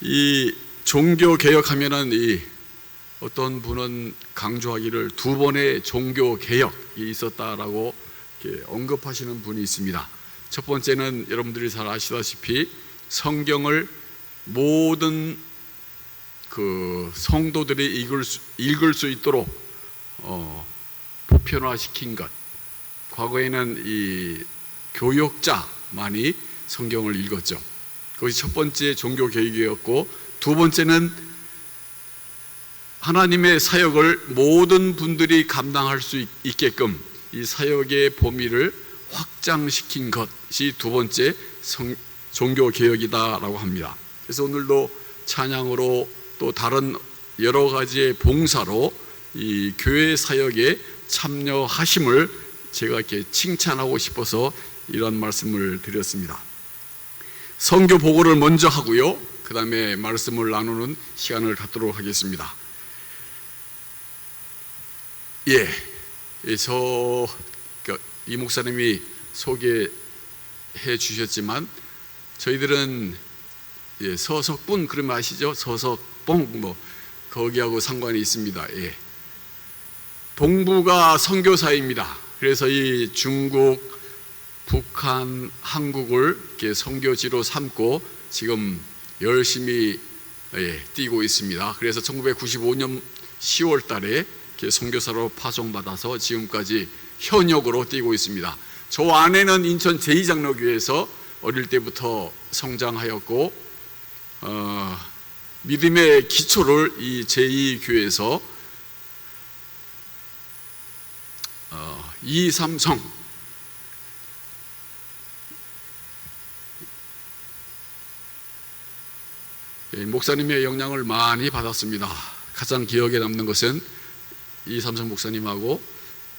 이 종교 개혁하면은 어떤 분은 강조하기를 두 번의 종교 개혁이 있었다라고 이렇게 언급하시는 분이 있습니다. 첫 번째는 여러분들이 잘 아시다시피 성경을 모든 그 성도들이 읽을 수 있도록 보편화시킨 것. 과거에는 이 교역자만이 성경을 읽었죠. 그것이 첫 번째 종교 개혁이었고, 두 번째는 하나님의 사역을 모든 분들이 감당할 수 있게끔 이 사역의 범위를 확장시킨 것이 두 번째 종교 개혁이다라고 합니다. 그래서 오늘도 찬양으로 또 다른 여러 가지의 봉사로 이 교회 사역에 참여하심을 제가 이렇게 칭찬하고 싶어서 이런 말씀을 드렸습니다. 선교 보고를 먼저 하고요, 그 다음에 말씀을 나누는 시간을 갖도록 하겠습니다. 이 목사님이 소개해 주셨지만 저희들은 서석분 그러면 아시죠? 서석봉 거기하고 상관이 있습니다. 동부가 선교사입니다. 그래서 이 중국, 북한, 한국을 이렇게 선교지로 삼고 지금 열심히 뛰고 있습니다. 그래서 1995년 10월 달에 이렇게 선교사로 파송받아서 지금까지 현역으로 뛰고 있습니다. 저 아내는 인천 제2장로교회에서 어릴 때부터 성장하였고 믿음의 기초를 이 제2교회에서 이삼성 목사님의 영향을 많이 받았습니다. 가장 기억에 남는 것은 이삼성 목사님하고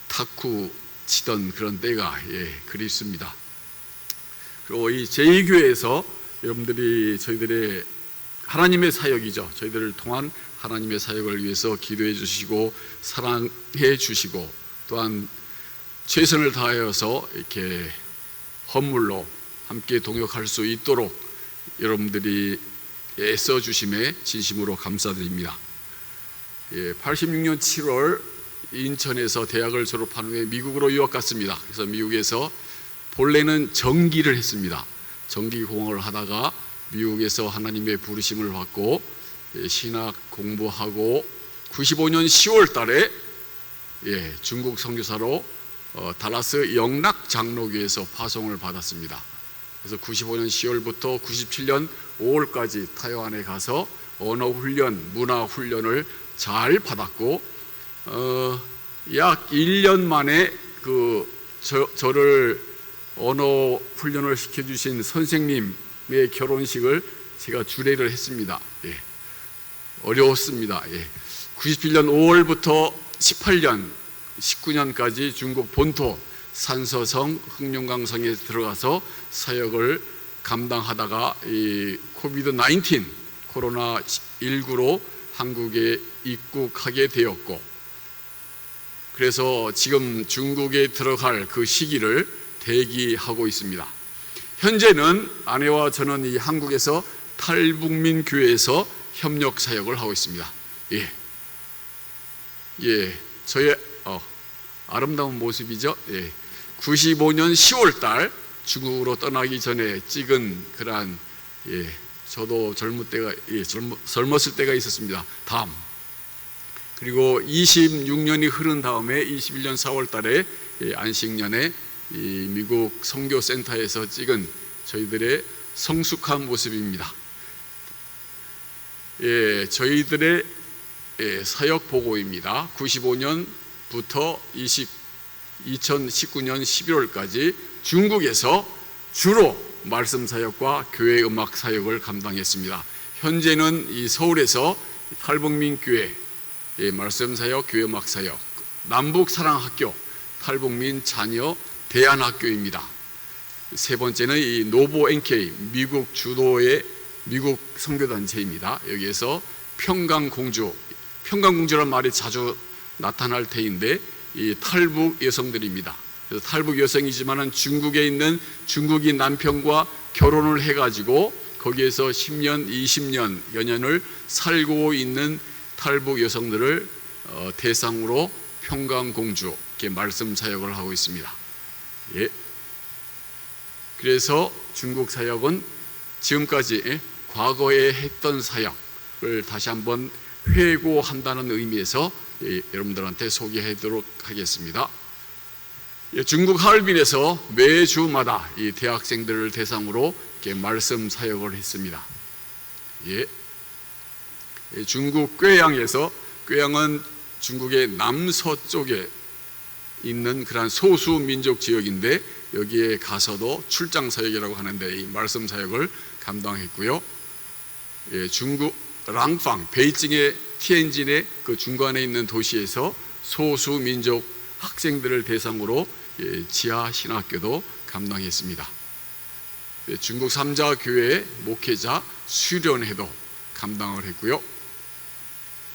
탁구 치던 그런 때가 그립습니다. 그리고 이 제2교회에서 여러분들이 저희들의 하나님의 사역이죠. 저희들을 통한 하나님의 사역을 위해서 기도해 주시고 사랑해 주시고 또한 최선을 다하여서 이렇게 헌물로 함께 동역할 수 있도록 여러분들이 애써 주심에 진심으로 감사드립니다. 86년 7월 인천에서 대학을 졸업한 후에 미국으로 유학 갔습니다. 그래서 미국에서 본래는 전기를 했습니다. 전기 공학을 하다가 미국에서 하나님의 부르심을 받고 신학 공부하고 95년 10월 달에 중국 선교사로 달라스 영락 장로교에서 파송을 받았습니다. 그래서 95년 10월부터 97년 5월까지 타이완에 가서 언어 훈련, 문화 훈련을 잘 받았고 약 1년 만에 저를 언어 훈련을 시켜주신 선생님의 결혼식을 제가 주례를 했습니다. 어려웠습니다. 97년 5월부터 18년, 19년까지 중국 본토 산서성, 흑룡강성에 들어가서 사역을 감당하다가 이 코비드-19 코로나19로 한국에 입국하게 되었고, 그래서 지금 중국에 들어갈 그 시기를 대기하고 있습니다. 현재는 아내와 저는 이 한국에서 탈북민 교회에서 협력 사역을 하고 있습니다. 저의 아름다운 모습이죠. 95년 10월 달 중국으로 떠나기 전에 찍은 그러한 저도 젊었을 때가 있었습니다. 다음. 그리고 26년이 흐른 다음에 21년 4월 달에 안식년에 이 미국 선교센터에서 찍은 저희들의 성숙한 모습입니다. 저희들의 사역 보고입니다. 95년부터 2019년 11월까지 중국에서 주로 말씀 사역과 교회 음악 사역을 감당했습니다. 현재는 이 서울에서 탈북민 교회 말씀 사역, 교회 음악 사역, 남북 사랑학교, 탈북민 자녀 대안학교입니다. 세 번째는 이 노보 NK 미국 주도의 미국 선교단체입니다. 여기에서 평강공주란 말이 자주 나타날 테인데 이 탈북 여성들입니다. 그래서 탈북 여성이지만은 중국에 있는 중국인 남편과 결혼을 해가지고 거기에서 10년, 20년 연년을 살고 있는 탈북 여성들을 대상으로 평강공주 이렇게 말씀 사역을 하고 있습니다. 예. 그래서 중국 사역은 지금까지 과거에 했던 사역을 다시 한번 회고한다는 의미에서 여러분들한테 소개하도록 하겠습니다. 중국 하얼빈에서 매주마다 이 대학생들을 대상으로 이렇게 말씀 사역을 했습니다. 예. 중국 꾀양에서, 꾀양은 중국의 남서쪽에 있는 그런 소수 민족 지역인데 여기에 가서도 출장 사역이라고 하는데 이 말씀 사역을 감당했고요. 예, 중국 랑팡, 베이징의 티엔진의 그 중간에 있는 도시에서 소수 민족 학생들을 대상으로 지하 신학교도 감당했습니다. 예, 중국 삼자교회 목회자 수련회도 감당을 했고요.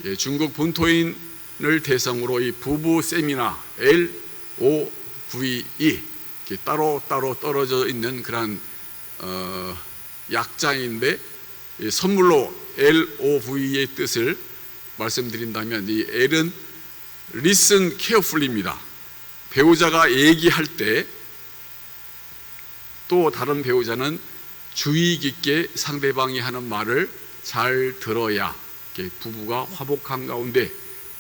예, 중국 본토인을 대상으로 이 부부 세미나 LOVE 따로 떨어져 있는 그런 약자인데 선물로 LOVE의 뜻을 말씀드린다면 이 L은 listen carefully입니다. 배우자가 얘기할 때 또 다른 배우자는 주의 깊게 상대방이 하는 말을 잘 들어야 부부가 화목한 가운데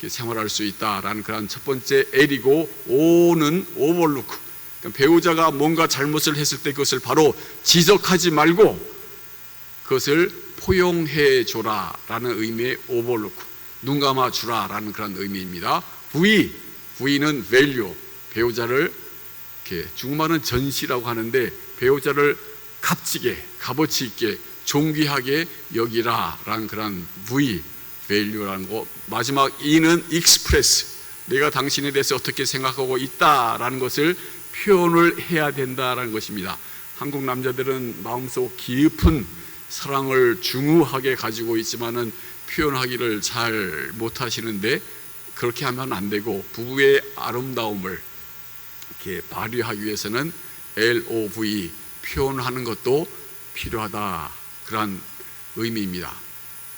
생활할 수 있다라는 그런 첫 번째 L이고, O는 overlook, 그러니까 배우자가 뭔가 잘못을 했을 때 그것을 바로 지적하지 말고 그것을 포용해 줘라라는 의미의 overlook, 눈 감아 주라라는 그런 의미입니다. V는 value, 배우자를 중국말은 전시라고 하는데 배우자를 값지게, 값어치 있게, 존귀하게 여기라라는 그런 value라는 거. 마지막 E는 express, 내가 당신에 대해서 어떻게 생각하고 있다라는 것을 표현을 해야 된다라는 것입니다. 한국 남자들은 마음속 깊은 사랑을 중후하게 가지고 있지만은 표현하기를 잘 못하시는데 그렇게 하면 안 되고 부부의 아름다움을 이렇게 발휘하기 위해서는 LOVE, 표현하는 것도 필요하다, 그런 의미입니다.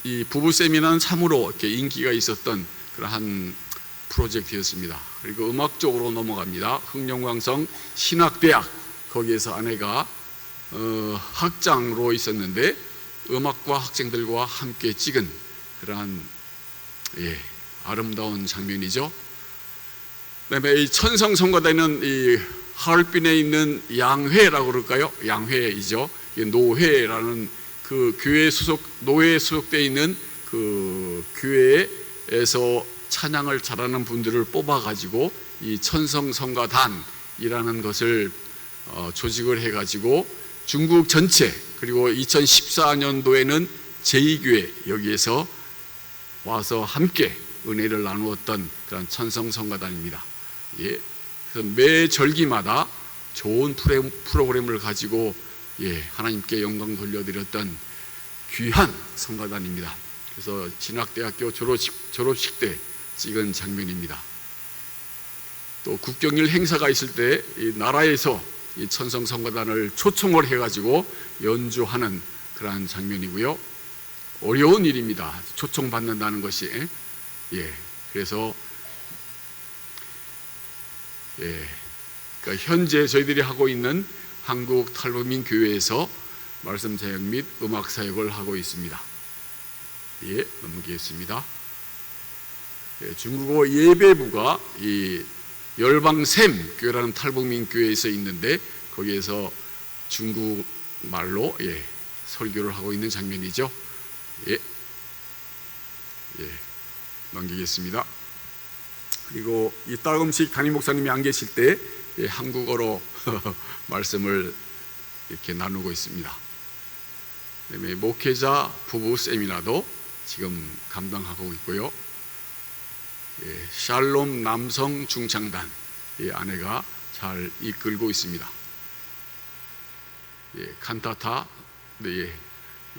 이 부부 세미나는 참으로 이렇게 인기가 있었던 그러한 프로젝트였습니다. 그리고 음악 쪽으로 넘어갑니다. 흥룡광성 신학대학, 거기에서 아내가 학장으로 있었는데 음악과 학생들과 함께 찍은 그러한 아름다운 장면이죠. 그다음에 이 천성성가대는 이 하얼빈에 있는 양회라고 그럴까요? 양회이죠. 노회라는 그 교회 소속, 노회에 소속되어 있는 그 교회에서 찬양을 잘하는 분들을 뽑아가지고 이 천성성가단이라는 것을 조직을 해가지고 중국 전체, 그리고 2014년도에는 제2교회 여기에서 와서 함께 은혜를 나누었던 그런 천성성가단입니다. 예, 그래서 매 절기마다 좋은 프로그램을 가지고 하나님께 영광 돌려드렸던 귀한 성가단입니다. 그래서 진학대학교 졸업식 때 찍은 장면입니다. 또 국경일 행사가 있을 때 이 나라에서 이 천성성가단을 초청을 해가지고 연주하는 그러한 장면이고요. 어려운 일입니다. 초청받는다는 것이. 그래서 그러니까 현재 저희들이 하고 있는 한국 탈북민 교회에서 말씀 사역 및 음악 사역을 하고 있습니다. 넘기겠습니다. 중국어 예배부가 이 열방샘 교회라는 탈북민 교회에서 있는데 거기에서 중국말로 설교를 하고 있는 장면이죠. 넘기겠습니다. 그리고 이 따금식 담임 목사님이 안 계실 때 한국어로 말씀을 이렇게 나누고 있습니다. 그다음에 목회자 부부 세미나도 지금 감당하고 있고요. 샬롬 남성 중창단 아내가 잘 이끌고 있습니다. 칸타타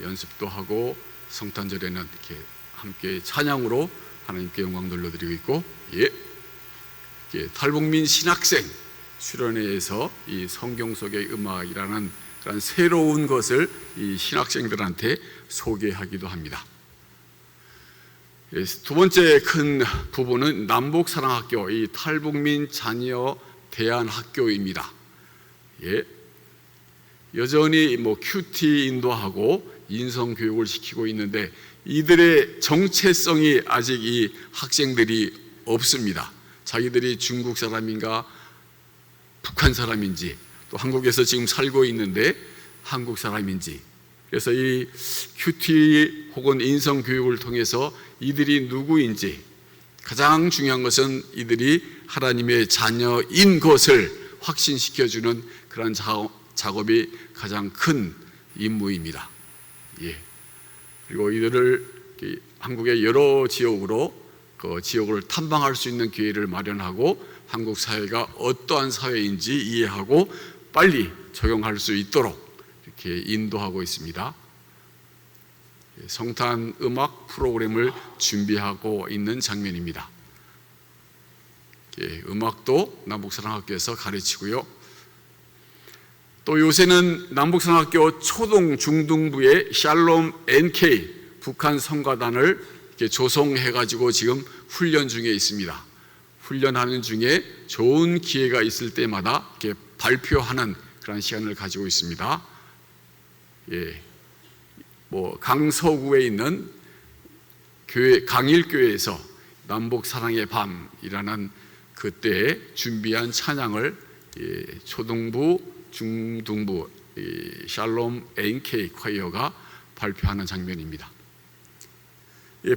연습도 하고 성탄절에는 이렇게 함께 찬양으로 하나님께 영광 돌려드리고 있고, 탈북민 신학생 수련회에서 이 성경 속의 음악이라는 그런 새로운 것을 이 신학생들한테 소개하기도 합니다. 두 번째 큰 부분은 남북사랑학교, 이 탈북민 자녀 대안학교입니다. 여전히 큐티 인도하고 인성 교육을 시키고 있는데 이들의 정체성이 아직 이 학생들이 없습니다. 자기들이 중국 사람인가 북한 사람인지, 또 한국에서 지금 살고 있는데 한국 사람인지, 그래서 이 큐티 혹은 인성 교육을 통해서 이들이 누구인지, 가장 중요한 것은 이들이 하나님의 자녀인 것을 확신시켜주는 그런 작업이 가장 큰 임무입니다. 그리고 이들을 한국의 여러 지역으로 그 지역을 탐방할 수 있는 기회를 마련하고 한국 사회가 어떠한 사회인지 이해하고 빨리 적용할 수 있도록 이렇게 인도하고 있습니다. 성탄 음악 프로그램을 준비하고 있는 장면입니다. 음악도 남북사랑학교에서 가르치고요. 또 요새는 남북사랑학교 초등 중등부의 샬롬 NK 북한 성가단을 이렇게 조성해가지고 지금 훈련 중에 있습니다. 훈련하는 중에 좋은 기회가 있을 때마다 이렇게 발표하는 그런 시간을 가지고 있습니다. 강서구에 있는 교회 강일교회에서 남북사랑의 밤이라는 그때 준비한 찬양을 초등부, 중등부 샬롬 NK 콰이어가 발표하는 장면입니다.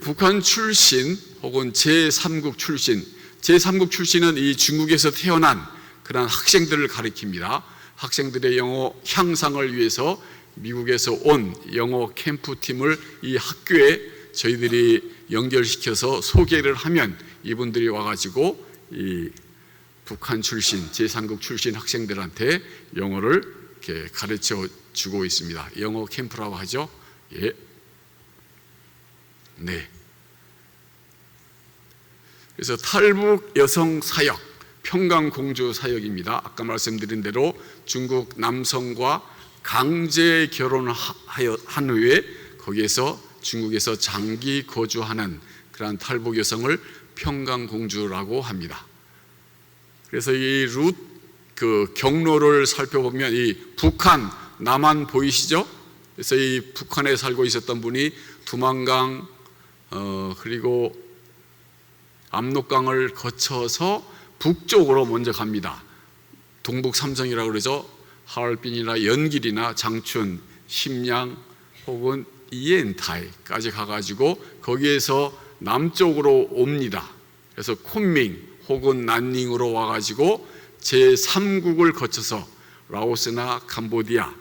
북한 출신 혹은 제3국 출신, 제3국 출신은 이 중국에서 태어난 그런 학생들을 가리킵니다. 학생들의 영어 향상을 위해서 미국에서 온 영어 캠프팀을 이 학교에 저희들이 연결시켜서 소개를 하면 이분들이 와가지고 이 북한 출신, 제3국 출신 학생들한테 영어를 이렇게 가르쳐 주고 있습니다. 영어 캠프라고 하죠. 그래서 탈북 여성 사역, 평강공주 사역입니다. 아까 말씀드린 대로 중국 남성과 강제 결혼을 한 후에 거기에서 중국에서 장기 거주하는 그러한 탈북 여성을 평강공주라고 합니다. 그래서 이 그 경로를 살펴보면 이 북한 남한 보이시죠? 그래서 이 북한에 살고 있었던 분이 두만강 그리고 압록강을 거쳐서 북쪽으로 먼저 갑니다. 동북 삼성이라고 그러죠. 하얼빈이나 연길이나 장춘, 심양 혹은 이엔타이까지 가가지고 거기에서 남쪽으로 옵니다. 그래서 쿤밍 혹은 난닝으로 와가지고 제3국을 거쳐서 라오스나 캄보디아,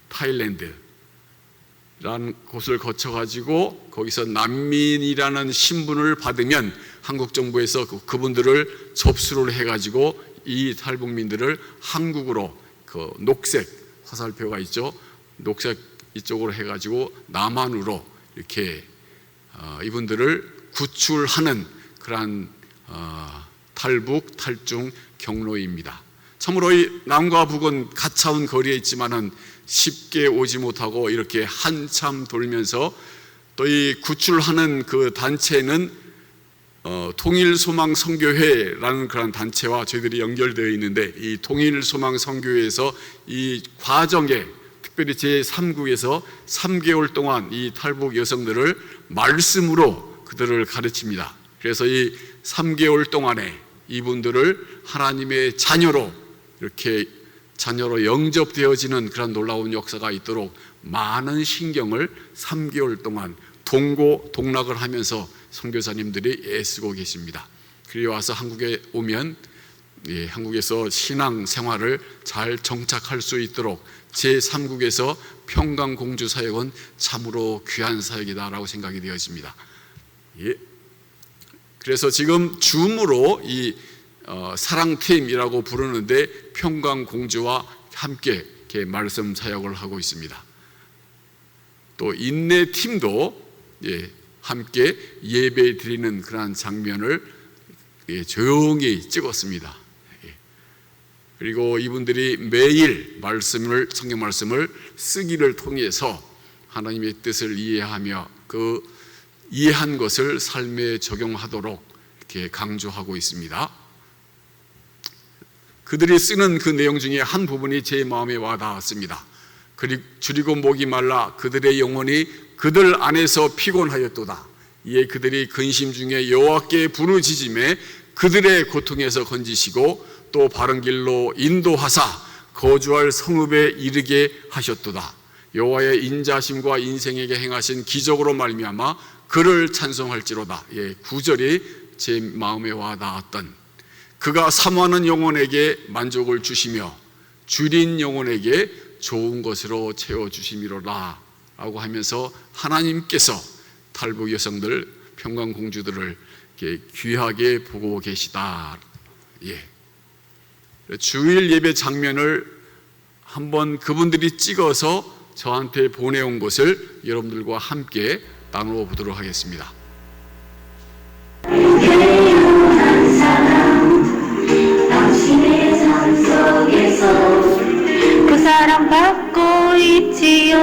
타일랜드라는 곳을 거쳐가지고 거기서 난민이라는 신분을 받으면 한국 정부에서 그분들을 접수를 해가지고 이 탈북민들을 한국으로 그 녹색 화살표가 있죠. 녹색 이쪽으로 해가지고 남한으로 이렇게 이분들을 구출하는 그러한 탈북 탈중 경로입니다. 참으로 이 남과 북은 가까운 거리에 있지만은 쉽게 오지 못하고 이렇게 한참 돌면서 또 이 구출하는 그 단체는 통일소망 선교회라는 그런 단체와 저희들이 연결되어 있는데 이 통일소망 선교회에서 이 과정에 특별히 제3국에서 3개월 동안 이 탈북 여성들을 말씀으로 그들을 가르칩니다. 그래서 이 3개월 동안에 이분들을 하나님의 자녀로 이렇게 자녀로 영접되어지는 그런 놀라운 역사가 있도록 많은 신경을 3개월 동안 동고동락을 하면서 선교사님들이 애쓰고 계십니다. 그리고 와서 한국에 오면 한국에서 신앙 생활을 잘 정착할 수 있도록 제3국에서 평강공주 사역은 참으로 귀한 사역이다라고 생각이 되어집니다. 그래서 지금 줌으로 이 사랑팀이라고 부르는데 평강공주와 함께 이렇게 말씀 사역을 하고 있습니다. 또 인내팀도 함께 예배 드리는 그러한 장면을 조용히 찍었습니다. 그리고 이분들이 매일 성경 말씀을 쓰기를 통해서 하나님의 뜻을 이해하며 그 이해한 것을 삶에 적용하도록 이렇게 강조하고 있습니다. 그들이 쓰는 그 내용 중에 한 부분이 제 마음에 와닿았습니다. 줄이고 목이 말라 그들의 영혼이 그들 안에서 피곤하였도다. 이에 그들이 근심 중에 여호와께 부르짖음에 그들의 고통에서 건지시고 또 바른 길로 인도하사 거주할 성읍에 이르게 하셨도다. 여호와의 인자심과 인생에게 행하신 기적으로 말미암아 그를 찬송할지로다. 9절이 제 마음에 와닿았던, 그가 사모하는 영혼에게 만족을 주시며 줄인 영혼에게 좋은 것으로 채워주심이로라 라고 하면서 하나님께서 탈북 여성들, 평강공주들을 귀하게 보고 계시다. 주일 예배 장면을 한번 그분들이 찍어서 저한테 보내온 것을 여러분들과 함께 나누어 보도록 하겠습니다. 당신의 삶 속에서 그 사랑 받고 있지요.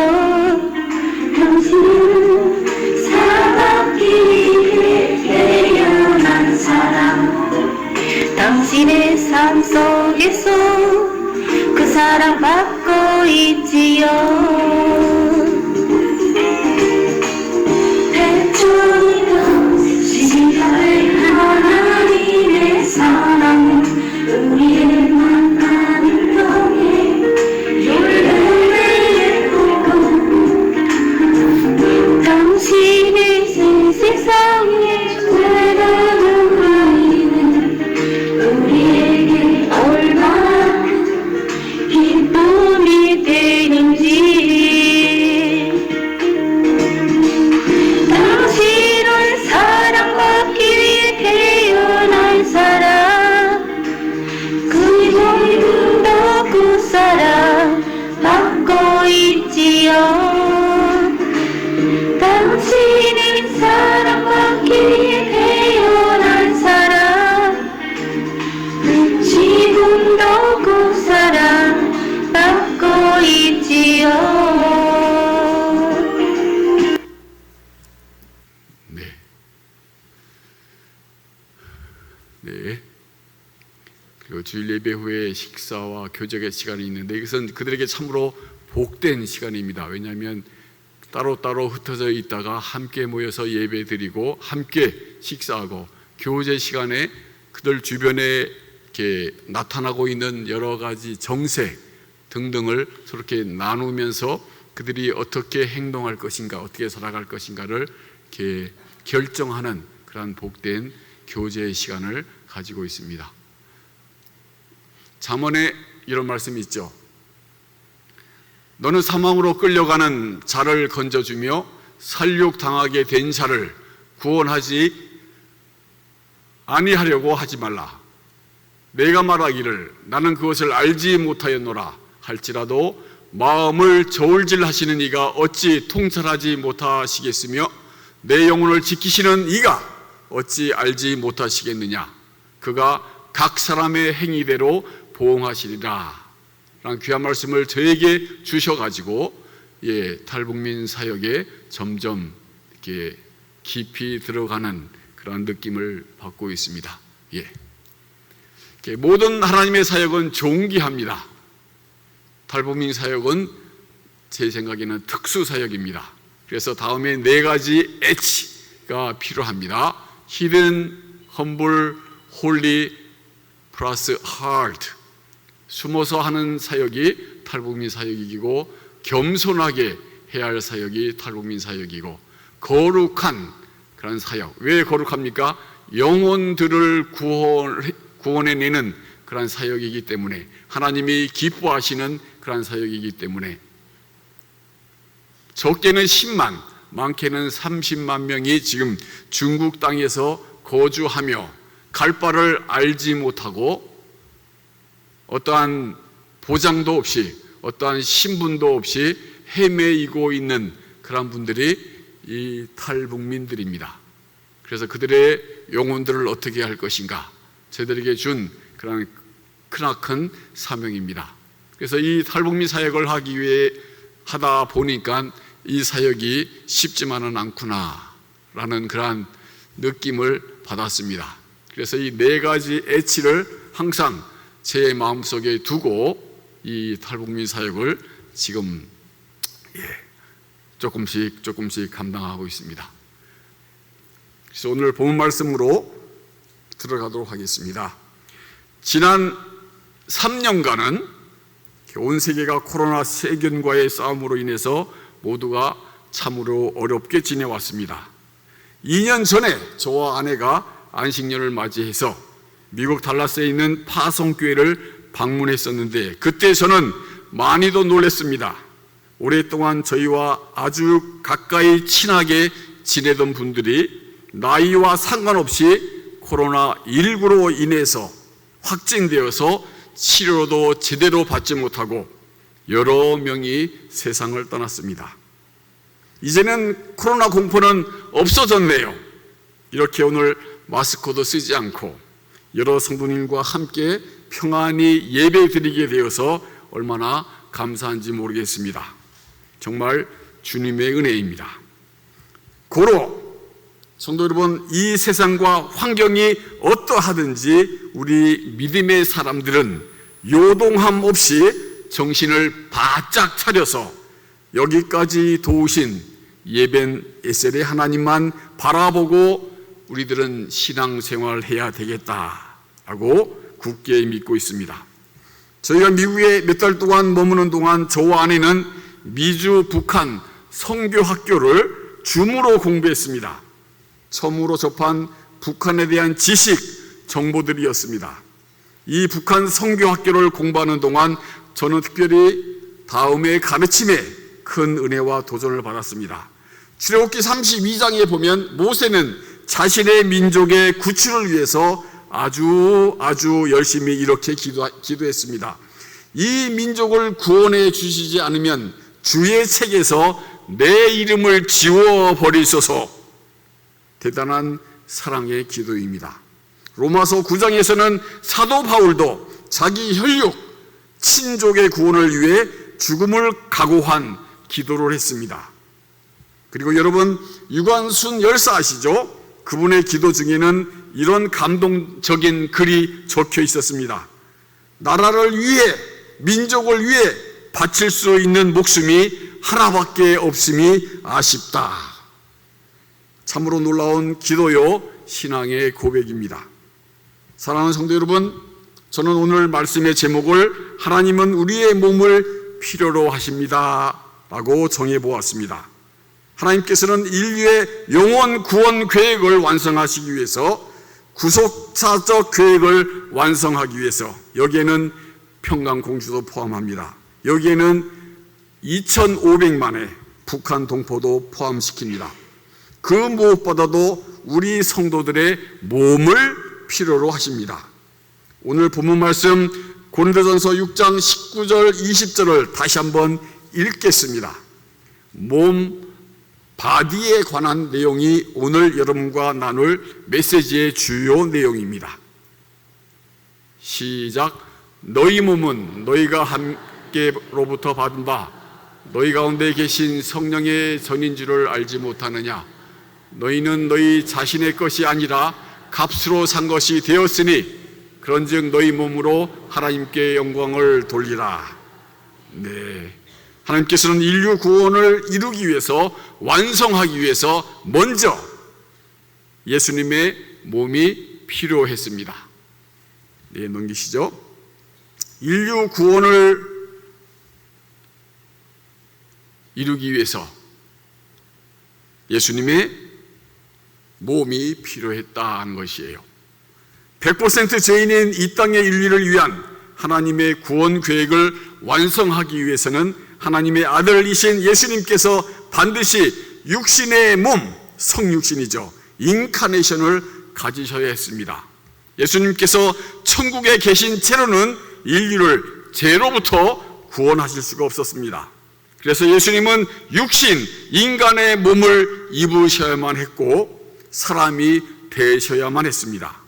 당신은 사랑받기 위해 태어난 사람. 당신의 삶 속에서 그 사랑 받고 있지요. 대충이던 시간을 하나님의 사랑 우리의 만나는 통에 열매의 꽃 당신의 새 세상에 되는 아이는 우리에게 얼마나 기쁨이 되는지. 당신은 사랑받기 위해 태어난 사람. 그리고 그 사랑 받고 있지요. 당신은 사랑받기 위해 태어난 사람. 지금도 그 사랑 받고 있지요. 네. 그리고 주일 예배 후에 식사와 교제의 시간이 있는데 이것은 그들에게 참으로 복된 시간입니다. 왜냐하면 따로따로 흩어져 있다가 함께 모여서 예배 드리고 함께 식사하고 교제 시간에 그들 주변에 이렇게 나타나고 있는 여러 가지 정색 등등을 저렇게 나누면서 그들이 어떻게 행동할 것인가, 어떻게 살아갈 것인가를 이렇게 결정하는 그런 복된 교제의 시간을 가지고 있습니다. 잠언에 이런 말씀이 있죠. 너는 사망으로 끌려가는 자를 건져주며 살육당하게 된 자를 구원하지 아니하려고 하지 말라. 내가 말하기를 나는 그것을 알지 못하였노라 할지라도 마음을 저울질 하시는 이가 어찌 통찰하지 못하시겠으며 내 영혼을 지키시는 이가 어찌 알지 못하시겠느냐. 그가 각 사람의 행위대로 보응하시리라 라는 귀한 말씀을 저에게 주셔가지고 탈북민 사역에 점점 이렇게 깊이 들어가는 그런 느낌을 받고 있습니다. 모든 하나님의 사역은 존귀합니다. 탈북민 사역은 제 생각에는 특수 사역입니다. 그래서 다음에 4가지 H가 필요합니다. Hidden, Humble, Holy, 플러스 Heart. 숨어서 하는 사역이 탈북민 사역이고 겸손하게 해야 할 사역이 탈북민 사역이고 거룩한 그런 사역. 왜 거룩합니까? 영혼들을 구원해내는 그런 사역이기 때문에, 하나님이 기뻐하시는 그런 사역이기 때문에 적게는 10만, 많게는 30만 명이 지금 중국 땅에서 거주하며 갈 바를 알지 못하고 어떠한 보장도 없이 어떠한 신분도 없이 헤매이고 있는 그런 분들이 이 탈북민들입니다. 그래서 그들의 영혼들을 어떻게 할 것인가, 저희들에게 준 그런 크나큰 사명입니다. 그래서 이 탈북민 사역을 하기 위해 하다 보니까 이 사역이 쉽지만은 않구나 라는 그러한 느낌을 받았습니다. 그래서 이 네 가지 애치를 항상 제 마음속에 두고 이 탈북민 사역을 지금 조금씩 감당하고 있습니다. 그래서 오늘 본문 말씀으로 들어가도록 하겠습니다. 지난 3년간은 온 세계가 코로나 세균과의 싸움으로 인해서 모두가 참으로 어렵게 지내왔습니다. 2년 전에 저와 아내가 안식년을 맞이해서 미국 달라스에 있는 파송교회를 방문했었는데 그때 저는 많이도 놀랐습니다. 오랫동안 저희와 아주 가까이 친하게 지내던 분들이 나이와 상관없이 코로나19로 인해서 확진되어서 치료도 제대로 받지 못하고 여러 명이 세상을 떠났습니다. 이제는 코로나 공포는 없어졌네요. 이렇게 오늘 마스크도 쓰지 않고 여러 성도님과 함께 평안히 예배 드리게 되어서 얼마나 감사한지 모르겠습니다. 정말 주님의 은혜입니다. 고로 성도 여러분, 이 세상과 환경이 어떠하든지 우리 믿음의 사람들은 요동함 없이 정신을 바짝 차려서 여기까지 도우신 예벤 에셀의 하나님만 바라보고 우리들은 신앙생활을 해야 되겠다라고 굳게 믿고 있습니다. 저희가 미국에 몇 달 동안 머무는 동안 저와 아내는 미주 북한 선교학교를 줌으로 공부했습니다. 처음으로 접한 북한에 대한 지식, 정보들이었습니다. 이 북한 선교학교를 공부하는 동안 저는 특별히 다음의 가르침에 큰 은혜와 도전을 받았습니다. 출애굽기 32장에 보면 모세는 자신의 민족의 구출을 위해서 아주 열심히 이렇게 기도했습니다. 이 민족을 구원해 주시지 않으면 주의 책에서 내 이름을 지워버리소서. 대단한 사랑의 기도입니다. 로마서 9장에서는 사도 바울도 자기 혈육, 친족의 구원을 위해 죽음을 각오한 기도를 했습니다. 그리고 여러분, 유관순 열사 아시죠? 그분의 기도 중에는 이런 감동적인 글이 적혀 있었습니다. 나라를 위해, 민족을 위해 바칠 수 있는 목숨이 하나밖에 없음이 아쉽다. 참으로 놀라운 기도요, 신앙의 고백입니다. 사랑하는 성도 여러분, 저는 오늘 말씀의 제목을 하나님은 우리의 몸을 필요로 하십니다 라고 정해보았습니다. 하나님께서는 인류의 영원 구원 계획을 완성하시기 위해서, 구속사적 계획을 완성하기 위해서, 여기에는 평강공주도 포함합니다. 여기에는 2,500만의 북한 동포도 포함시킵니다. 그 무엇보다도 우리 성도들의 몸을 필요로 하십니다. 오늘 본문 말씀 고린도전서 6장 19절 20절을 다시 한번 읽겠습니다. 몸, 바디에 관한 내용이 오늘 여러분과 나눌 메시지의 주요 내용입니다. 시작. 너희 몸은 너희가 함께로부터 받은 바 너희 가운데 계신 성령의 전인 줄을 알지 못하느냐. 너희는 너희 자신의 것이 아니라 값으로 산 것이 되었으니 그런즉 너희 몸으로 하나님께 영광을 돌리라. 네, 하나님께서는 인류 구원을 이루기 위해서, 완성하기 위해서 먼저 예수님의 몸이 필요했습니다. 네, 넘기시죠. 인류 구원을 이루기 위해서 예수님의 몸이 필요했다는 것이에요. 100% 죄인인 이 땅의 인류를 위한 하나님의 구원 계획을 완성하기 위해서는 하나님의 아들이신 예수님께서 반드시 육신의 몸, 성육신이죠, 인카네이션을 가지셔야 했습니다. 예수님께서 천국에 계신 채로는 인류를 죄로부터 구원하실 수가 없었습니다. 그래서 예수님은 육신, 인간의 몸을 입으셔야만 했고 사람이 되셔야만 했습니다.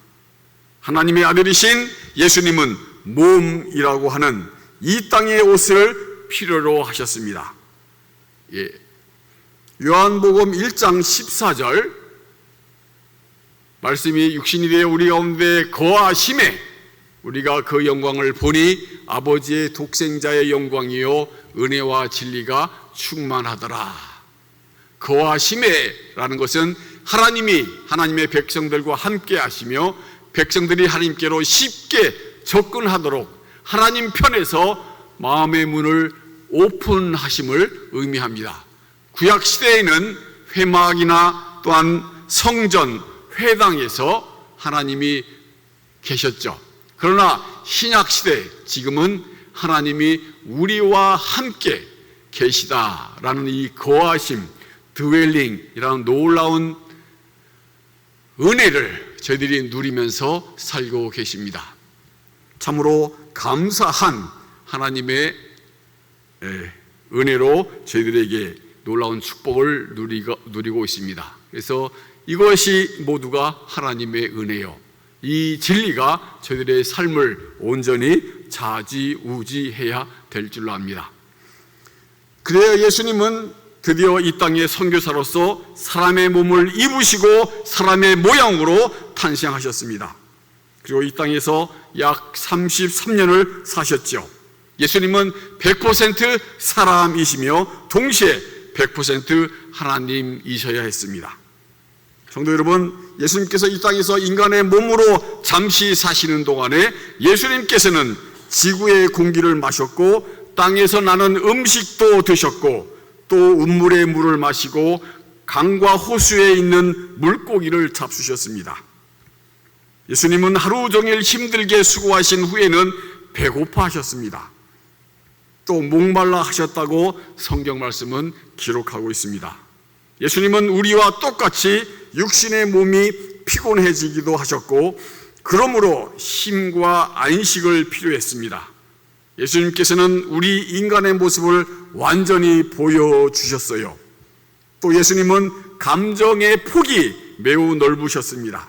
하나님의 아들이신 예수님은 몸이라고 하는 이 땅의 옷을 필요로 하셨습니다. 예. 요한복음 1장 14절 말씀이 육신이 되어 우리 가운데 거하심에 우리가 그 영광을 보니 아버지의 독생자의 영광이요 은혜와 진리가 충만하더라. 거하심에 라는 것은 하나님이 하나님의 백성들과 함께 하시며 백성들이 하나님께로 쉽게 접근하도록 하나님 편에서 마음의 문을 오픈하심을 의미합니다. 구약 시대에는 회막이나 또한 성전, 회당에서 하나님이 계셨죠. 그러나 신약 시대 지금은 하나님이 우리와 함께 계시다라는 이 거하심, 드웰링이라는 놀라운 은혜를 저희들이 누리면서 살고 계십니다. 참으로 감사한 하나님의 은혜로 저희들에게 놀라운 축복을 누리고 있습니다. 그래서 이것이 모두가 하나님의 은혜요, 이 진리가 저희들의 삶을 온전히 좌지우지해야 될 줄로 압니다. 그래야 예수님은 드디어 이 땅의 선교사로서 사람의 몸을 입으시고 사람의 모양으로 탄생하셨습니다. 그리고 이 땅에서 약 33년을 사셨죠. 예수님은 100% 사람이시며 동시에 100% 하나님이셔야 했습니다. 성도 여러분, 예수님께서 이 땅에서 인간의 몸으로 잠시 사시는 동안에 예수님께서는 지구의 공기를 마셨고 땅에서 나는 음식도 드셨고 또 운물의 물을 마시고 강과 호수에 있는 물고기를 잡수셨습니다. 예수님은 하루 종일 힘들게 수고하신 후에는 배고파 하셨습니다. 또 목말라 하셨다고 성경 말씀은 기록하고 있습니다. 예수님은 우리와 똑같이 육신의 몸이 피곤해지기도 하셨고 그러므로 쉼과 안식을 필요했습니다. 예수님께서는 우리 인간의 모습을 완전히 보여주셨어요. 또 예수님은 감정의 폭이 매우 넓으셨습니다.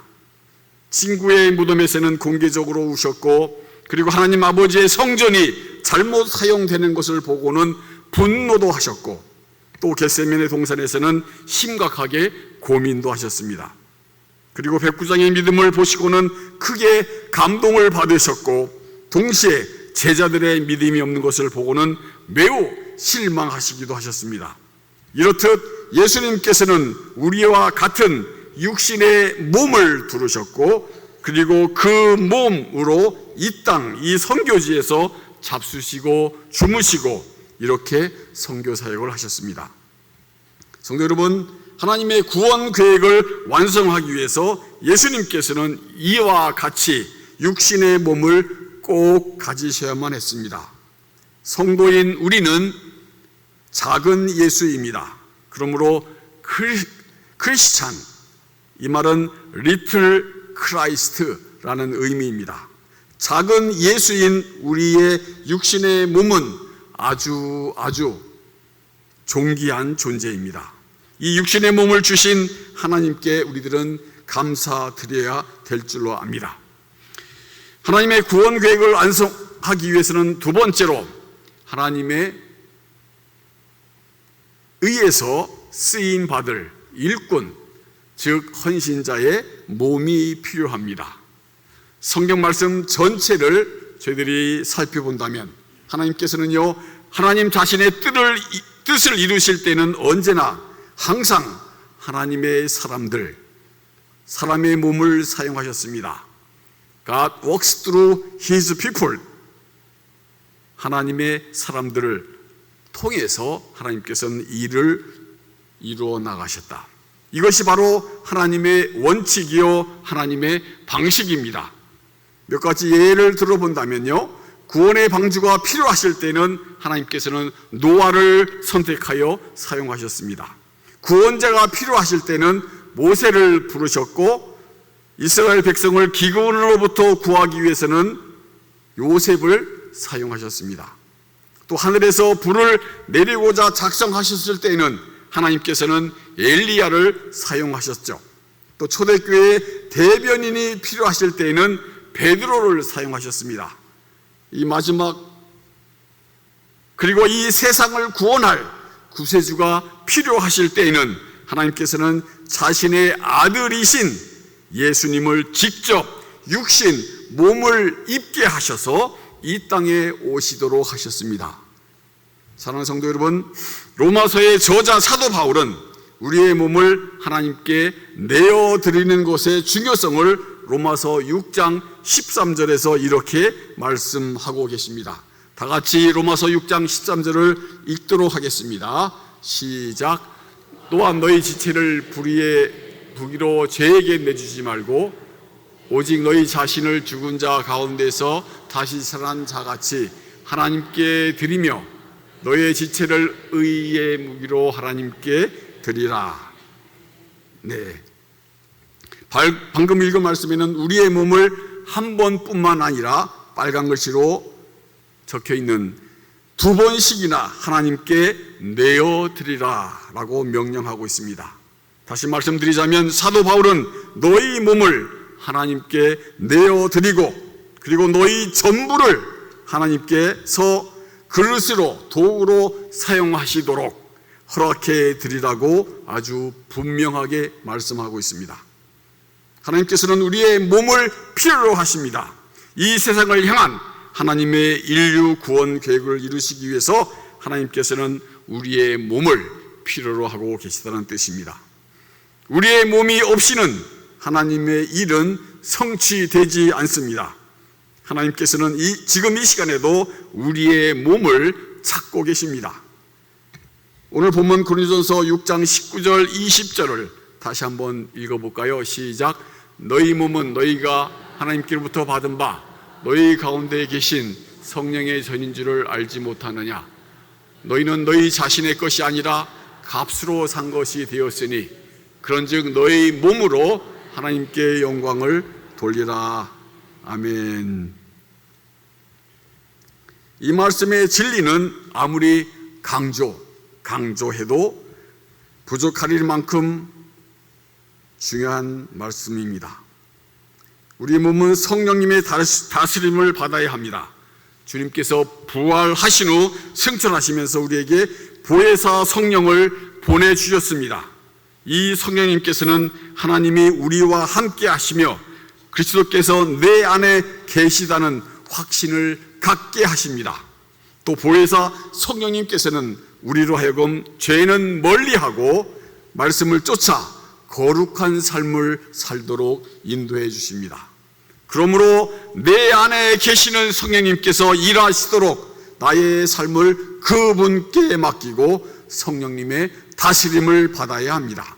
친구의 무덤에서는 공개적으로 우셨고 그리고 하나님 아버지의 성전이 잘못 사용되는 것을 보고는 분노도 하셨고 또 겟세마네 동산에서는 심각하게 고민도 하셨습니다. 그리고 백부장의 믿음을 보시고는 크게 감동을 받으셨고 동시에 제자들의 믿음이 없는 것을 보고는 매우 실망하시기도 하셨습니다. 이렇듯 예수님께서는 우리와 같은 육신의 몸을 두르셨고 그리고 그 몸으로 이 땅, 이 선교지에서 잡수시고 주무시고 이렇게 선교 사역을 하셨습니다. 성도 여러분, 하나님의 구원 계획을 완성하기 위해서 예수님께서는 이와 같이 육신의 몸을 꼭 가지셔야만 했습니다. 성도인 우리는 작은 예수입니다. 그러므로 크리스찬, 이 말은 리틀 크라이스트라는 의미입니다. 작은 예수인 우리의 육신의 몸은 아주 존귀한 존재입니다. 이 육신의 몸을 주신 하나님께 우리들은 감사드려야 될 줄로 압니다. 하나님의 구원 계획을 완성하기 위해서는 두 번째로 하나님의 의해서 쓰임 받을 일꾼, 즉 헌신자의 몸이 필요합니다. 성경 말씀 전체를 저희들이 살펴본다면 하나님께서는요, 하나님 자신의 뜻을 이루실 때는 언제나 항상 하나님의 사람의 몸을 사용하셨습니다. God works through His people. 하나님의 사람들을 통해서 하나님께서는 일을 이루어 나가셨다. 이것이 바로 하나님의 원칙이요 하나님의 방식입니다. 몇 가지 예를 들어본다면요, 구원의 방주가 필요하실 때는 하나님께서는 노아를 선택하여 사용하셨습니다. 구원자가 필요하실 때는 모세를 부르셨고 이스라엘 백성을 기근으로부터 구하기 위해서는 요셉을 사용하셨습니다. 또 하늘에서 불을 내리고자 작정하셨을 때에는 하나님께서는 엘리야를 사용하셨죠. 또 초대교회의 대변인이 필요하실 때에는 베드로를 사용하셨습니다. 이 마지막 그리고 이 세상을 구원할 구세주가 필요하실 때에는 하나님께서는 자신의 아들이신 예수님을 직접 육신 몸을 입게 하셔서 이 땅에 오시도록 하셨습니다. 사랑하는 성도 여러분, 로마서의 저자 사도 바울은 우리의 몸을 하나님께 내어드리는 것의 중요성을 로마서 6장 13절에서 이렇게 말씀하고 계십니다. 다 같이 로마서 6장 13절을 읽도록 하겠습니다. 시작. 또한 너희 지체를 불의의 부기로 죄에게 내주지 말고 오직 너희 자신을 죽은 자 가운데서 다시 살아난 자같이 하나님께 드리며 너희의 지체를 의의 무기로 하나님께 드리라. 네. 방금 읽은 말씀에는 우리의 몸을 한 번뿐만 아니라 빨간 글씨로 적혀 있는 2번씩이나 하나님께 내어드리라 라고 명령하고 있습니다. 다시 말씀드리자면 사도 바울은 너희 몸을 하나님께 내어드리고 그리고 너희 전부를 하나님께서 그릇으로 도구로 사용하시도록 허락해 드리라고 아주 분명하게 말씀하고 있습니다. 하나님께서는 우리의 몸을 필요로 하십니다. 이 세상을 향한 하나님의 인류 구원 계획을 이루시기 위해서 하나님께서는 우리의 몸을 필요로 하고 계시다는 뜻입니다. 우리의 몸이 없이는 하나님의 일은 성취되지 않습니다. 하나님께서는 지금 이 시간에도 우리의 몸을 찾고 계십니다. 오늘 본문 고린도전서 6장 19절 20절을 다시 한번 읽어볼까요? 시작. 너희 몸은 너희가 하나님께로부터 받은 바 너희 가운데 계신 성령의 전인 줄을 알지 못하느냐? 너희는 너희 자신의 것이 아니라 값으로 산 것이 되었으니 그런즉 너희 몸으로 하나님께 영광을 돌리라. 아멘. 이 말씀의 진리는 아무리 강조해도 부족할 만큼 중요한 말씀입니다. 우리 몸은 성령님의 다스림을 받아야 합니다. 주님께서 부활하신 후 승천하시면서 우리에게 보혜사 성령을 보내주셨습니다. 이 성령님께서는 하나님이 우리와 함께 하시며 그리스도께서 내 안에 계시다는 확신을 갖게 하십니다. 또 보혜사 성령님께서는 우리로 하여금 죄는 멀리하고 말씀을 쫓아 거룩한 삶을 살도록 인도해 주십니다. 그러므로 내 안에 계시는 성령님께서 일하시도록 나의 삶을 그분께 맡기고 성령님의 다스림을 받아야 합니다.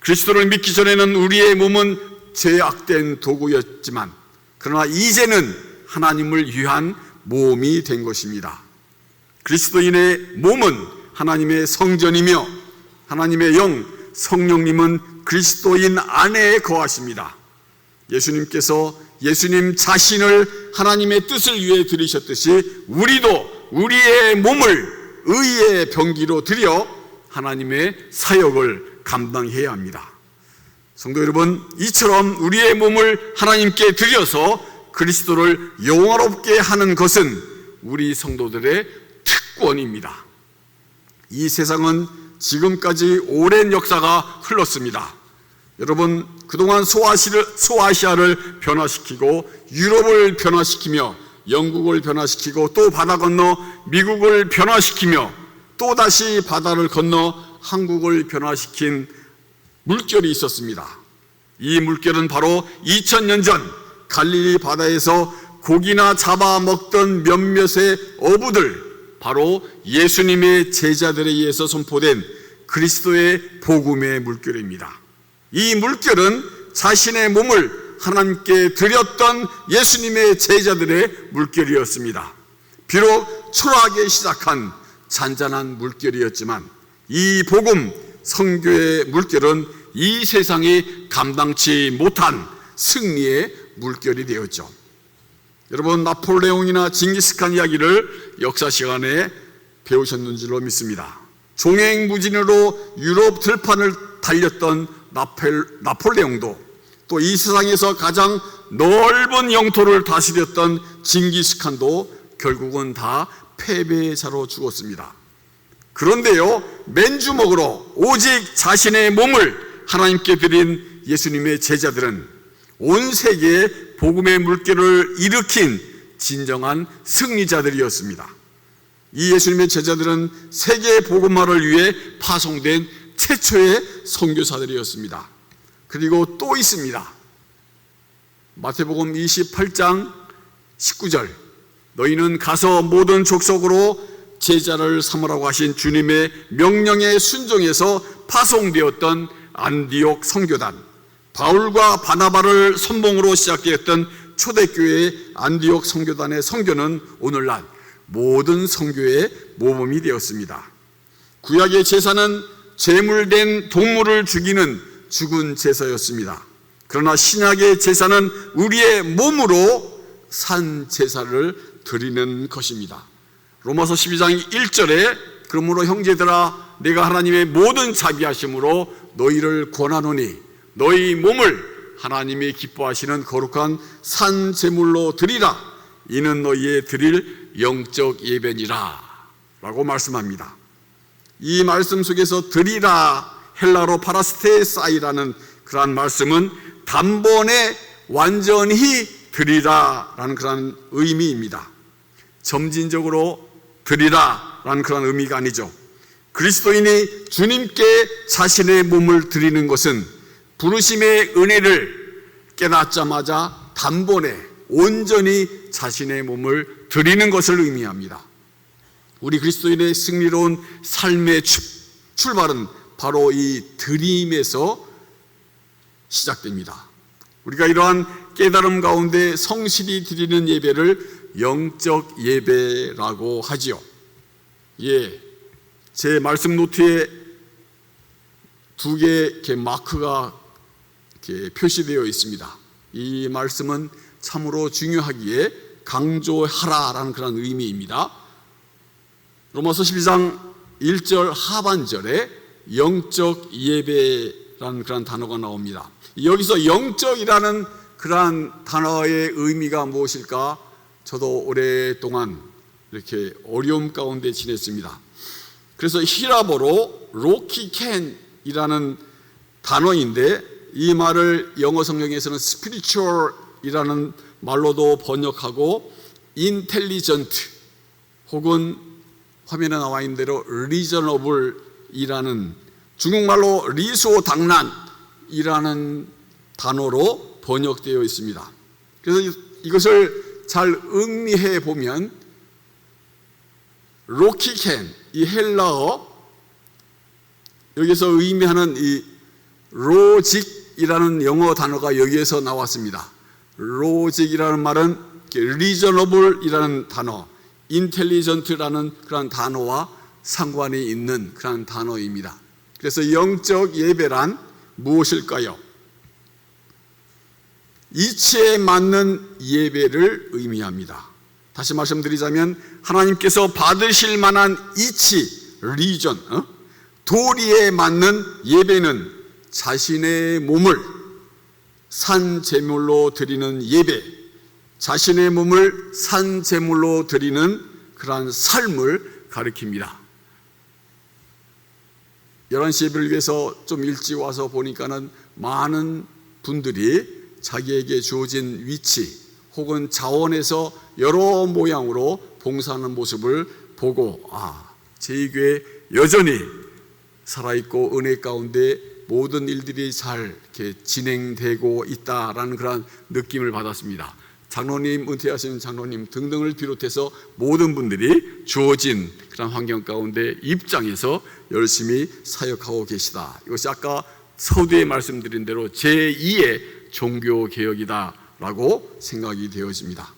그리스도를 믿기 전에는 우리의 몸은 죄악된 도구였지만 그러나 이제는 하나님을 위한 몸이 된 것입니다. 그리스도인의 몸은 하나님의 성전이며 하나님의 영 성령님은 그리스도인 안에 거하십니다. 예수님께서 예수님 자신을 하나님의 뜻을 위해 드리셨듯이 우리도 우리의 몸을 의의 병기로 드려 하나님의 사역을 감당해야 합니다. 성도 여러분, 이처럼 우리의 몸을 하나님께 드려서 그리스도를 영화롭게 하는 것은 우리 성도들의 특권입니다. 이 세상은 지금까지 오랜 역사가 흘렀습니다. 여러분, 그동안 소아시아를 변화시키고 유럽을 변화시키며 영국을 변화시키고 또 바다 건너 미국을 변화시키며 또 다시 바다를 건너 한국을 변화시킨 물결이 있었습니다. 이 물결은 바로 2000년 전 갈릴리 바다에서 고기나 잡아먹던 몇몇의 어부들, 바로 예수님의 제자들에 의해서 선포된 그리스도의 복음의 물결입니다. 이 물결은 자신의 몸을 하나님께 드렸던 예수님의 제자들의 물결이었습니다. 비록 초라하게 시작한 잔잔한 물결이었지만 이 복음 선교의 물결은 이 세상이 감당치 못한 승리의 물결이 되었죠. 여러분, 나폴레옹이나 징기스칸 이야기를 역사 시간에 배우셨는 줄로 믿습니다. 종횡무진으로 유럽 들판을 달렸던 나폴레옹도 또 이 세상에서 가장 넓은 영토를 다스렸던 징기스칸도 결국은 다 패배자로 죽었습니다. 그런데요, 맨주먹으로 오직 자신의 몸을 하나님께 드린 예수님의 제자들은 온 세계에 복음의 물결을 일으킨 진정한 승리자들이었습니다. 이 예수님의 제자들은 세계 복음화를 위해 파송된 최초의 선교사들이었습니다. 그리고 또 있습니다. 마태복음 28장 19절, 너희는 가서 모든 족속으로 제자를 삼으라고 하신 주님의 명령에 순종해서 파송되었던 안디옥 선교단, 바울과 바나바를 선봉으로 시작되었던 초대교회의 안디옥 선교단의 선교는 오늘날 모든 선교의 모범이 되었습니다. 구약의 제사는 제물된 동물을 죽이는 죽은 제사였습니다. 그러나 신약의 제사는 우리의 몸으로 산 제사를 드리는 것입니다. 로마서 12장 1절에 그러므로 형제들아 내가 하나님의 모든 자비하심으로 너희를 권하노니 너희 몸을 하나님이 기뻐하시는 거룩한 산 제물로 드리라. 이는 너희의 드릴 영적 예배니라 라고 말씀합니다. 이 말씀 속에서 드리라, 헬라로 파라스테사이라는 그러한 말씀은 단번에 완전히 드리라 라는 그러한 의미입니다. 점진적으로 드리라 라는 그런 의미가 아니죠. 그리스도인이 주님께 자신의 몸을 드리는 것은 부르심의 은혜를 깨닫자마자 단번에 온전히 자신의 몸을 드리는 것을 의미합니다. 우리 그리스도인의 승리로운 삶의 출발은 바로 이 드림에서 시작됩니다. 우리가 이러한 깨달음 가운데 성실히 드리는 예배를 영적 예배라고 하지요. 제 말씀 노트에 2개 마크가 이렇게 표시되어 있습니다. 이 말씀은 참으로 중요하기에 강조하라라는 그런 의미입니다. 로마서 12장 1절 하반절에 영적 예배라는 그런 단어가 나옵니다. 여기서 영적이라는 그러한 단어의 의미가 무엇일까? 저도 오랫동안 이렇게 어려움 가운데 지냈습니다. 그래서 히라보로 로키켄이라는 단어인데 이 말을 영어 성경에서는 spiritual이라는 말로도 번역하고 intelligent 혹은 화면에 나와 있는 대로 reasonable이라는 중국말로 리소당란이라는 단어로 번역되어 있습니다. 그래서 이것을 잘 음미해 보면 로키켄, 이 헬라어 여기서 의미하는 이 로직이라는 영어 단어가 여기에서 나왔습니다. 로직이라는 말은 reasonable이라는 단어, intelligent라는 그런 단어와 상관이 있는 그런 단어입니다. 그래서 영적 예배란 무엇일까요? 이치에 맞는 예배를 의미합니다. 다시 말씀드리자면 하나님께서 받으실 만한 이치, 리전, 도리에 맞는 예배는 자신의 몸을 산 제물로 드리는 예배, 자신의 몸을 산 제물로 드리는 그러한 삶을 가리킵니다. 11시 예배를 위해서 좀 일찍 와서 보니까는 많은 분들이 자기에게 주어진 위치 혹은 자원에서 여러 모양으로 봉사하는 모습을 보고 제 교회 여전히 살아있고 은혜 가운데 모든 일들이 잘 이렇게 진행되고 있다라는 그런 느낌을 받았습니다. 장로님, 은퇴하신 장로님 등등을 비롯해서 모든 분들이 주어진 그런 환경 가운데 입장에서 열심히 사역하고 계시다. 이것이 아까 서두에 말씀드린 대로 제2의 종교개혁이다라고 생각이 되어집니다.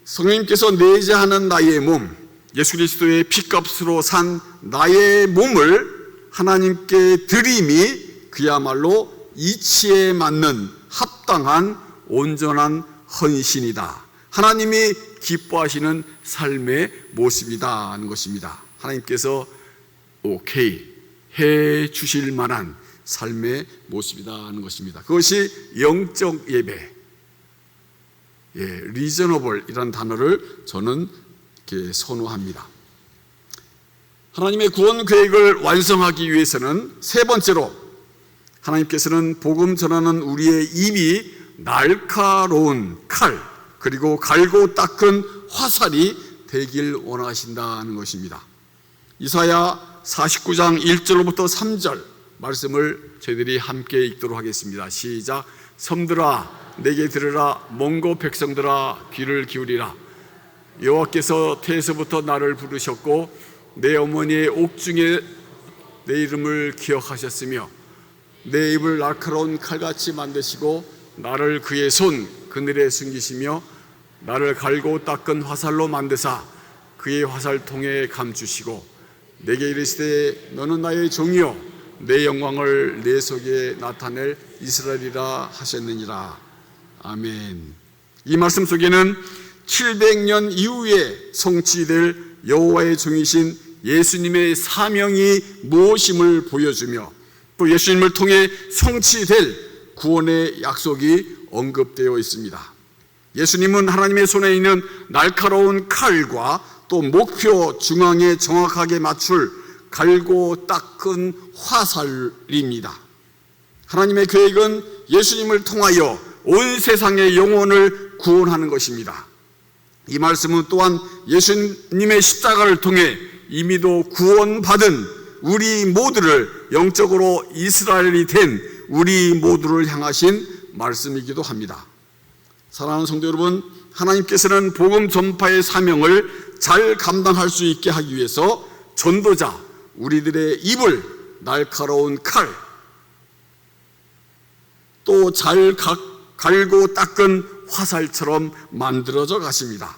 성령님께서 내재하는 나의 몸, 예수 그리스도의 피값으로 산 나의 몸을 하나님께 드림이 그야말로 이치에 맞는 합당한 온전한 헌신이다. 하나님이 기뻐하시는 삶의 모습이다 하는 것입니다. 하나님께서 오케이 해 주실 만한 삶의 모습이다 하는 것입니다. 그것이 영적 예배, 리저너블이라는 단어를 저는 이렇게 선호합니다. 하나님의 구원 계획을 완성하기 위해서는 세 번째로 하나님께서는 복음 전하는 우리의 입이 날카로운 칼, 그리고 갈고 닦은 화살이 되길 원하신다는 것입니다. 이사야 49장 1절로부터 3절 말씀을 저희들이 함께 읽도록 하겠습니다. 시작. 섬들아 내게 들으라, 몽고 백성들아 귀를 기울이라. 여호와께서 태에서부터 나를 부르셨고 내 어머니의 옥중에 내 이름을 기억하셨으며 내 입을 날카로운 칼같이 만드시고 나를 그의 손 그늘에 숨기시며 나를 갈고 닦은 화살로 만드사 그의 화살통에 감추시고 내게 이르시되 너는 나의 종이요 내 영광을 내 속에 나타낼 이스라엘이라 하셨느니라. 아멘. 이 말씀 속에는 700년 이후에 성취될 여호와의 종이신 예수님의 사명이 무엇임을 보여주며 또 예수님을 통해 성취될 구원의 약속이 언급되어 있습니다. 예수님은 하나님의 손에 있는 날카로운 칼과 또 목표 중앙에 정확하게 맞출 갈고 닦은 화살입니다. 하나님의 계획은 예수님을 통하여 온 세상의 영혼을 구원하는 것입니다. 이 말씀은 또한 예수님의 십자가를 통해 이미도 구원받은 우리 모두를, 영적으로 이스라엘이 된 우리 모두를 향하신 말씀이기도 합니다. 사랑하는 성도 여러분, 하나님께서는 복음 전파의 사명을 잘 감당할 수 있게 하기 위해서 전도자, 우리들의 입을 날카로운 칼, 또 잘 갈고 닦은 화살처럼 만들어져 가십니다.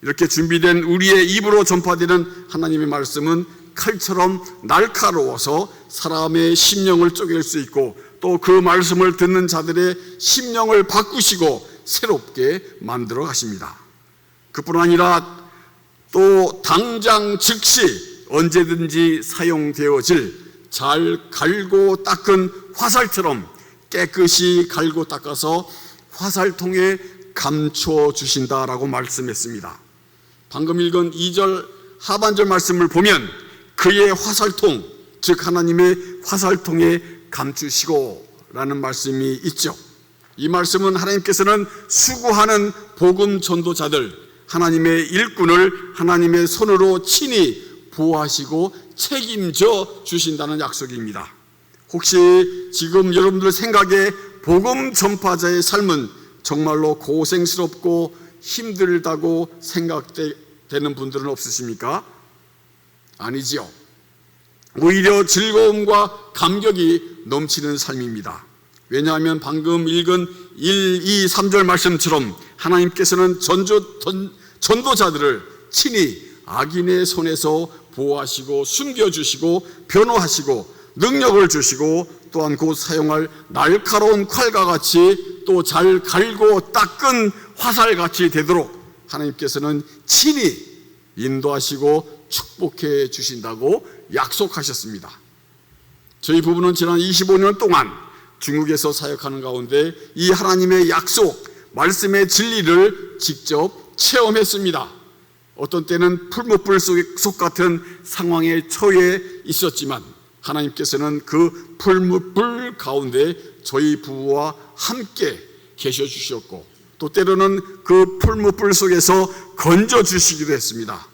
이렇게 준비된 우리의 입으로 전파되는 하나님의 말씀은 칼처럼 날카로워서 사람의 심령을 쪼갤 수 있고 또 그 말씀을 듣는 자들의 심령을 바꾸시고 새롭게 만들어 가십니다. 그뿐 아니라 또 당장 즉시 언제든지 사용되어질 잘 갈고 닦은 화살처럼 깨끗이 갈고 닦아서 화살통에 감춰 주신다라고 말씀했습니다. 방금 읽은 2절 하반절 말씀을 보면 그의 화살통, 즉 하나님의 화살통에 감추시고 라는 말씀이 있죠. 이 말씀은 하나님께서는 수고하는 복음 전도자들, 하나님의 일꾼을 하나님의 손으로 친히 보호하시고 책임져 주신다는 약속입니다. 혹시 지금 여러분들 생각에 복음 전파자의 삶은 정말로 고생스럽고 힘들다고 생각되는 분들은 없으십니까? 아니지요. 오히려 즐거움과 감격이 넘치는 삶입니다. 왜냐하면 방금 읽은 1, 2, 3절 말씀처럼 하나님께서는 전도자들을 친히 악인의 손에서 보호하시고 숨겨주시고 변호하시고 능력을 주시고 또한 곧 사용할 날카로운 칼과 같이 또 잘 갈고 닦은 화살같이 되도록 하나님께서는 친히 인도하시고 축복해 주신다고 약속하셨습니다. 저희 부부는 지난 25년 동안 중국에서 사역하는 가운데 이 하나님의 약속, 말씀의 진리를 직접 체험했습니다. 어떤 때는 풀무불 속 같은 상황에 처해 있었지만 하나님께서는 그 풀무불 가운데 저희 부부와 함께 계셔 주셨고 또 때로는 그 풀무불 속에서 건져 주시기도 했습니다.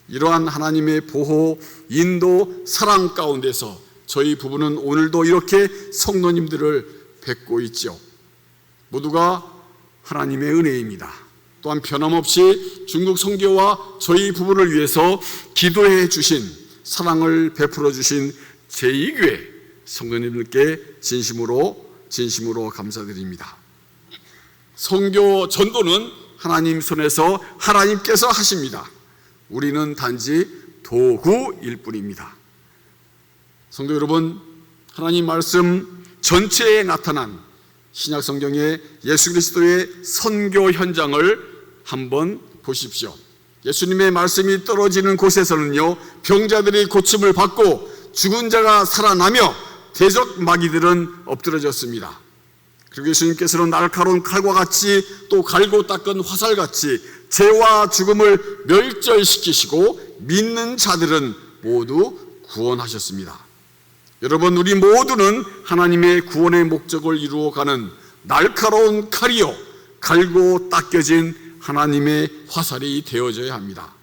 이러한 하나님의 보호, 인도, 사랑 가운데서 저희 부부는 오늘도 이렇게 성도님들을 뵙고 있죠. 모두가 하나님의 은혜입니다. 또한 변함없이 중국 선교와 저희 부부를 위해서 기도해 주신, 사랑을 베풀어 주신 제2교회 성도님들께 진심으로 감사드립니다. 선교 전도는 하나님 손에서 하나님께서 하십니다. 우리는 단지 도구일 뿐입니다. 성도 여러분, 하나님 말씀 전체에 나타난 신약 성경의 예수 그리스도의 선교 현장을 한번 보십시오. 예수님의 말씀이 떨어지는 곳에서는요, 병자들이 고침을 받고 죽은 자가 살아나며 대적 마귀들은 엎드러졌습니다. 그리고 예수님께서는 날카로운 칼과 같이 또 갈고 닦은 화살같이 죄와 죽음을 멸절시키시고 믿는 자들은 모두 구원하셨습니다. 여러분, 우리 모두는 하나님의 구원의 목적을 이루어가는 날카로운 칼이요 갈고 닦여진 하나님의 화살이 되어져야 합니다.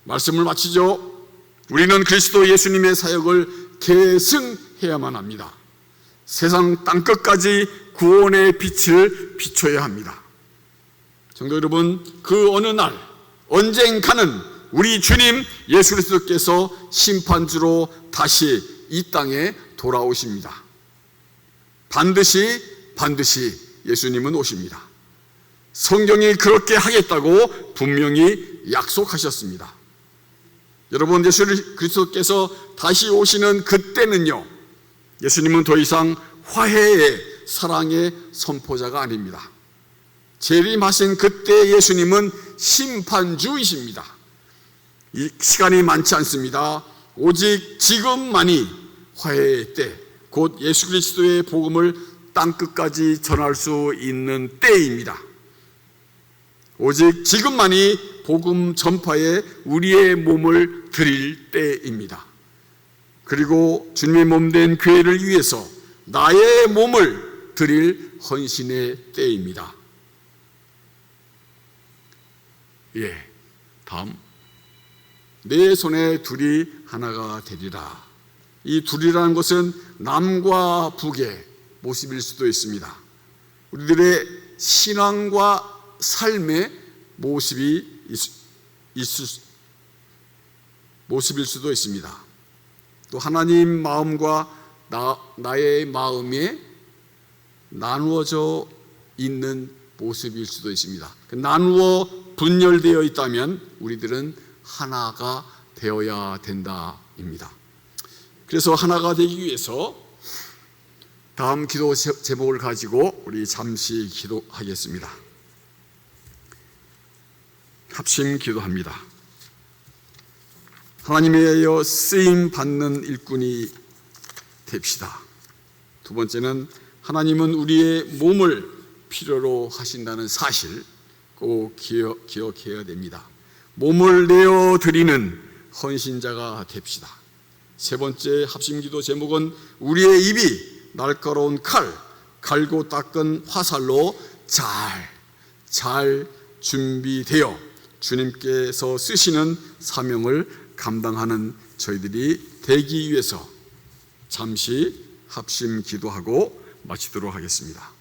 말씀을 마치죠. 우리는 그리스도 예수님의 사역을 계승해야만 합니다. 세상 땅끝까지 구원의 빛을 비춰야 합니다. 성도 여러분, 그 어느 날 언젠가는 우리 주님 예수 그리스도께서 심판주로 다시 이 땅에 돌아오십니다. 반드시 예수님은 오십니다. 성경이 그렇게 하겠다고 분명히 약속하셨습니다. 여러분, 예수 그리스도께서 다시 오시는 그때는요, 예수님은 더 이상 화해의 사랑의 선포자가 아닙니다. 재림하신 그때 예수님은 심판주이십니다. 이 시간이 많지 않습니다. 오직 지금만이 화해의 때, 곧 예수 그리스도의 복음을 땅끝까지 전할 수 있는 때입니다. 오직 지금만이 복음 전파에 우리의 몸을 드릴 때입니다. 그리고 주님의 몸된 교회를 위해서 나의 몸을 드릴 헌신의 때입니다. 다음, 내 손에 둘이 하나가 되리라. 이 둘이라는 것은 남과 북의 모습일 수도 있습니다. 우리들의 신앙과 삶의 모습일 수도 있습니다. 또 하나님 마음과 나의 마음에 나누어져 있는 모습일 수도 있습니다. 나누어 분열되어 있다면 우리들은 하나가 되어야 된다입니다. 그래서 하나가 되기 위해서 다음 기도 제목을 가지고 우리 잠시 기도하겠습니다. 합심 기도합니다. 하나님에 의하여 쓰임 받는 일꾼이 됩시다. 두 번째는 하나님은 우리의 몸을 필요로 하신다는 사실 꼭 기억해야 됩니다. 몸을 내어 드리는 헌신자가 됩시다. 세 번째 합심기도 제목은 우리의 입이 날카로운 칼, 갈고 닦은 화살로 잘 준비되어 주님께서 쓰시는 사명을 감당하는 저희들이 되기 위해서 잠시 합심 기도하고 마치도록 하겠습니다.